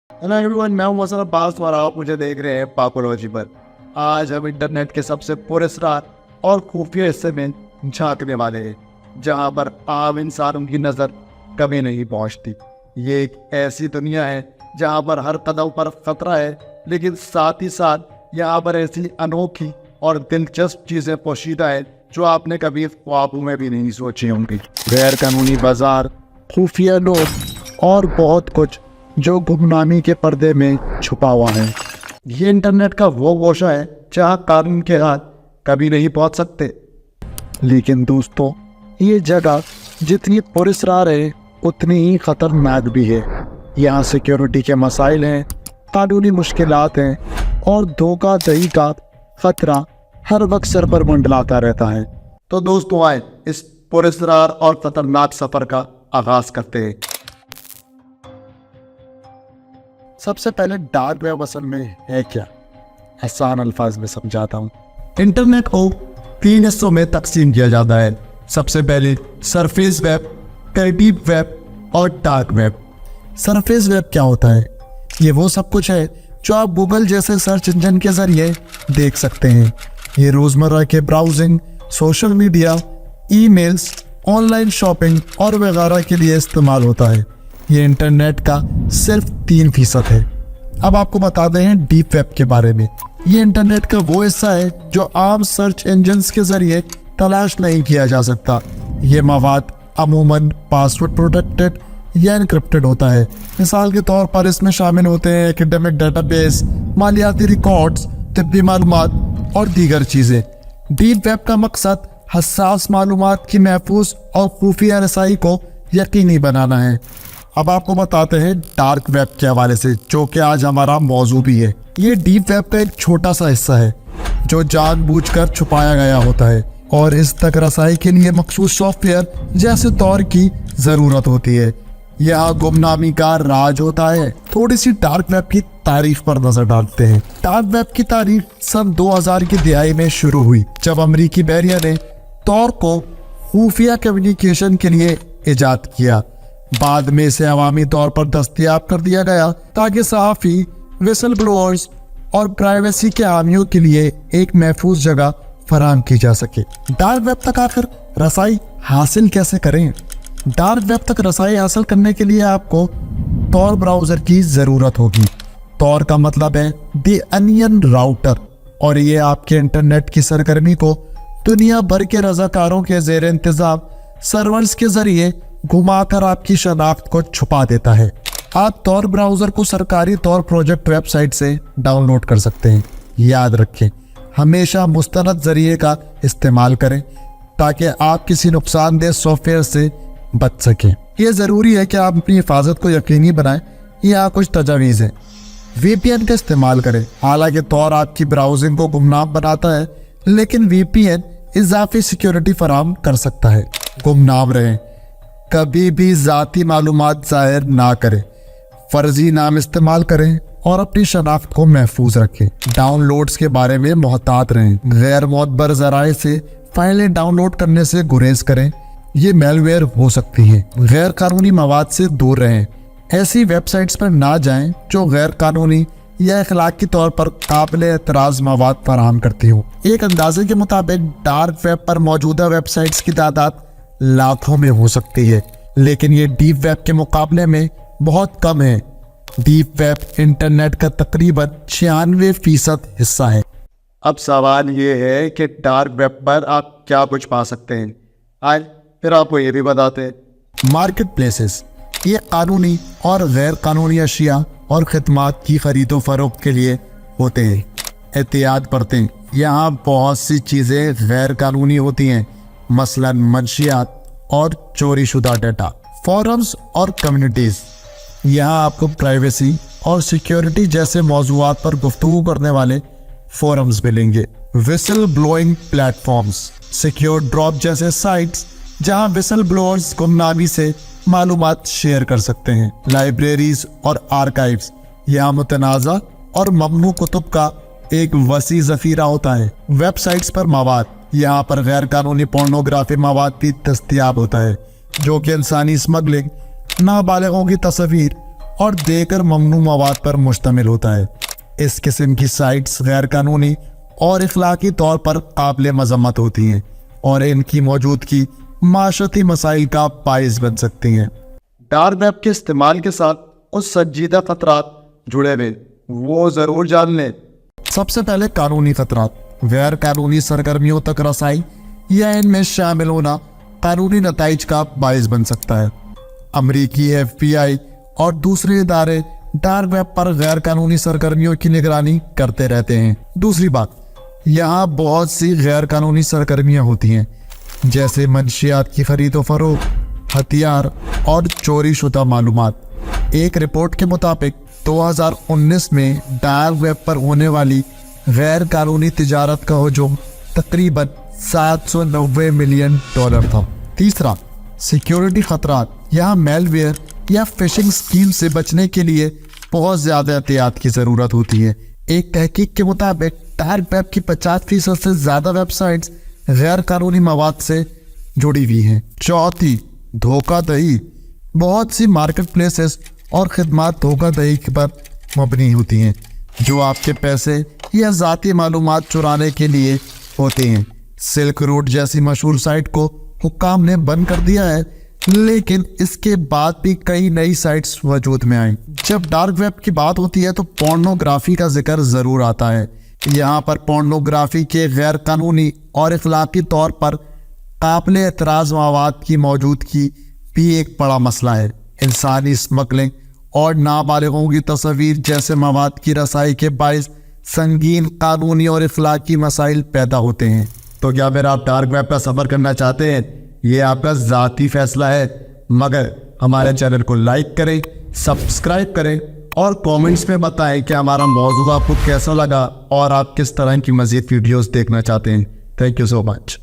Hello everyone, मैं हूं मौसम अब्बास और आप मुझे देख रहे हैं पापोलॉजी पर। आज हम इंटरनेट के सबसे पुरस्कार और खुफिया हिस्से में झांकने वाले हैं, जहां पर आम इंसानों की नज़र कभी नहीं पहुंचती। ये एक ऐसी दुनिया है जहां पर हर कदम पर खतरा है, लेकिन साथ ही साथ यहाँ पर ऐसी अनोखी और दिलचस्प चीज़ें पोशीदा है जो आपने कभी ख्वाबों में भी नहीं सोची होंगी। गैर कानूनी बाजार, खुफिया लोग और बहुत कुछ जो गुमनामी के पर्दे में छुपा हुआ है। ये इंटरनेट का वो गोशा है जहाँ कानून के हाथ कभी नहीं पहुँच सकते। लेकिन दोस्तों, ये जगह जितनी पुरस्कार है उतनी ही खतरनाक भी है। यहाँ सिक्योरिटी के मसाइल हैं, कानूनी मुश्किलात हैं और धोखाधड़ी का खतरा हर वक्त सर पर मंडलाता रहता है। तो दोस्तों, आए इस पुरस्कार और खतरनाक सफर का आगाज करते हैं। सबसे पहले डार्क वेब असल में है क्या, आसान अल्फाज में समझाता हूँ। इंटरनेट को 3 हिस्सों में तकसीम किया जाता है। सबसे पहले सरफेस वेब, डीप वेब और डार्क वेब। सरफेस वेब क्या होता है? ये वो सब कुछ है जो आप गूगल जैसे सर्च इंजन के जरिए देख सकते हैं। ये रोजमर्रा के browsing, social media, emails, online shopping और वगैरह के लिए इस्तेमाल होता है। ये इंटरनेट का सिर्फ 3% है। अब आपको बताते हैं डीप वेब के बारे में। ये इंटरनेट का वो हिस्सा है जो आम सर्च इंजन्स के जरिए तलाश नहीं किया जा सकता। ये मवाद अमूमन पासवर्ड प्रोटेक्टेड या एनक्रिप्टेड होता है। मिसाल के तौर पर इसमें शामिल होते हैं एकेडमिक डेटाबेस, मालियाती रिकॉर्ड्स, तिब्बी मालूमात और दीगर चीज़ें। डीप वेब का मकसद हसास मालूमात की महफूज और खुफिया रसाई को यकीनी बनाना है। अब आपको बताते हैं डार्क वेब के हवाले से, जो कि आज हमारा मौजू भी है। ये डीप वेब का एक छोटा सा हिस्सा है जो जानबूझकर छुपाया गया होता है और इस तक रसाई के लिए मखसूस सॉफ्टवेयर जैसे तौर की ज़रूरत होती है। यहाँ गुमनामी का राज होता है। थोड़ी सी डार्क वेब की तारीख पर नजर डालते हैं। डार्क वेब की तारीख सन 2000 की दिहाई में शुरू हुई, जब अमेरिकी बहरिया ने तौर को खुफिया कम्युनिकेशन के लिए इजाद किया। बाद में इसे अवामी तौर पर दस्तयाब कर दिया गया ताकि सहाफ़ी, विसल ब्लोअर्स और प्राइवेसी के हामियों के लिए एक महफूज जगह फराहम की जा सके। डार्क वेब तक आखिर रसाई हासिल कैसे करें? डार्क वेब तक रसाई हासिल करने के लिए आपको तौर ब्राउज़र की ज़रूरत होगी। तौर का मतलब है द अनियन राउटर, और ये आपके इंटरनेट की सरगर्मी को दुनिया भर के रज़ाकारों के ज़ेर इंतज़ाम सर्वर्स के ज़रिए घुमाकर आपकी शनाख्त को छुपा देता है। आप तौर ब्राउज़र को सरकारी तौर प्रोजेक्ट वेबसाइट से डाउनलोड कर सकते हैं। याद रखें, हमेशा मुस्तनद ज़रिए का इस्तेमाल करें ताकि आप किसी नुकसानदेह सॉफ्टवेयर से बच सकें। ये ज़रूरी है कि आप अपनी हिफाजत को यकीनी बनाएं। यहाँ कुछ तजावीज़ हैं। VPN का इस्तेमाल करें। हालांकि तौर आपकी ब्राउजिंग को गुमनाम बनाता है, लेकिन VPN इजाफी सिक्योरिटी फराहम कर सकता है। गुमनाम रहें, कभी भी ज़ाती मालूमात ज़ाहिर ना करें, फर्जी नाम इस्तेमाल करें और अपनी शनाख्त को महफूज रखें। डाउनलोड्स के बारे में मोहतात रहें। गैर मोतबर ज़राए से फाइलें डाउनलोड करने से गुरेज करें। ये मेलवेयर हो सकती हैं। गैर कानूनी मवाद से दूर रहें। ऐसी वेबसाइट्स पर ना जाएं जो गैर कानूनी या अखलाकी तौर पर काबिल एतराज़ मवाद फराहम करती हो। एक अंदाजे के मुताबिक डार्क वेब पर मौजूदा वेबसाइट्स की तादाद लाखों में हो सकती है, लेकिन ये डीप वेब के मुकाबले में बहुत कम है। डीप वेब इंटरनेट का तकरीबन 96% हिस्सा है। अब सवाल ये है कि डार्क वेब पर आप क्या कुछ पा सकते हैं। आज फिर आपको ये भी बताते हैं। मार्केट प्लेसेस, ये कानूनी और गैर कानूनी अशिया और खिदमात की खरीदो फरोख्त के लिए होते हैं। एहतियात बरतें, यहाँ बहुत सी चीज़ें गैर कानूनी होती हैं, मसलन मंशियात और चोरी शुदा डाटा। फोरम्स और कम्युनिटीज़, यहाँ आपको प्राइवेसी और सिक्योरिटी जैसे मौज़ूआत पर गुफ्तगू करने वाले फोरम्स मिलेंगे। Whistle blowing platforms, secure drop जैसे साइट्स जहाँ विसल ब्लोअर्स गुमनामी से मालूमात शेयर कर सकते हैं। लाइब्रेरीज और आर्काइव्स, यहाँ मुतनाज़ा और ममनू कुतुब का एक वसी ज़ख़ीरा होता है। वेबसाइट्स पर मवाद, यहाँ पर गैर कानूनी पोर्नोग्राफी मवाद भी दस्तयाब होता है जो कि इंसानी स्मगलिंग, नाबालिगों की तस्वीर और देकर ममनू मवाद पर मुश्तमिल होता है। इस किस्म की साइट्स गैर कानूनी और इखलाकी तौर पर काबिल मजम्मत होती हैं और इनकी मौजूदगी माशरती मसाइल का बाइस बन सकती हैं। डार्क वेब के इस्तेमाल के साथ कुछ संजीदा खतरात जुड़े हुए वो ज़रूर जान लें। सबसे पहले कानूनी खतरात। गैर कानूनी सरगर्मियों तक रसाई या इनमें शामिल होना कानूनी नताइज का बाइस बन सकता है। अमरीकी FBI और दूसरे इदारे डार्क वेब पर गैर कानूनी सरगर्मियों की निगरानी करते रहते हैं। दूसरी बात, यहाँ बहुत सी गैर कानूनी सरगर्मियाँ होती हैं, जैसे मंशियात की खरीद व फरोख्त, हथियार और चोरी शुदा मालूमात। एक रिपोर्ट के मुताबिक 2019 में डार्क वेब पर होने वाली गैर कानूनी तिजारत का हजूम तकरीबन $790 मिलियन था। तीसरा, सिक्योरिटी खतरात। यहाँ मेलवेयर या फिशिंग स्कीम से बचने के लिए बहुत ज़्यादा एहतियात की ज़रूरत होती है। एक तहकीक के मुताबिक डार्क वेब की 50% से ज़्यादा वेबसाइट्स गैर कानूनी मवाद से जुड़ी हुई हैं। चौथी, धोखाधड़ी। बहुत सी मार्केट प्लेसेस और खिदमात धोखाधड़ी पर मबनी होती हैं, जो आपके पैसे या ज़ाती मालूमात चुराने के लिए होते हैं। सिल्क रूट जैसी मशहूर साइट को हुक्काम ने बंद कर दिया है, लेकिन इसके बाद भी कई नई साइट्स वजूद में आई। जब डार्क वेब की बात होती है तो पोर्नोग्राफी का जिक्र ज़रूर आता है। यहाँ पर पोर्नोग्राफी के गैर कानूनी और इखलाकी तौर पर काबिल एतराज़ मवाद की मौजूदगी भी एक बड़ा मसला है। इंसानी स्मगलिंग और नाबालिगों की तस्वीर जैसे मवाद की रसाई के बाइस संगीन कानूनी और इखलाकी मसाइल पैदा होते हैं। तो क्या फिर आप डार्क वेब पर सफ़र करना चाहते हैं? ये आपका ज़ाती फैसला है, मगर हमारे चैनल को लाइक करें, सब्सक्राइब करें और कमेंट्स में बताएं कि हमारा मौजूद आपको कैसा लगा और आप किस तरह की मज़ीद वीडियोस देखना चाहते हैं। Thank you so much.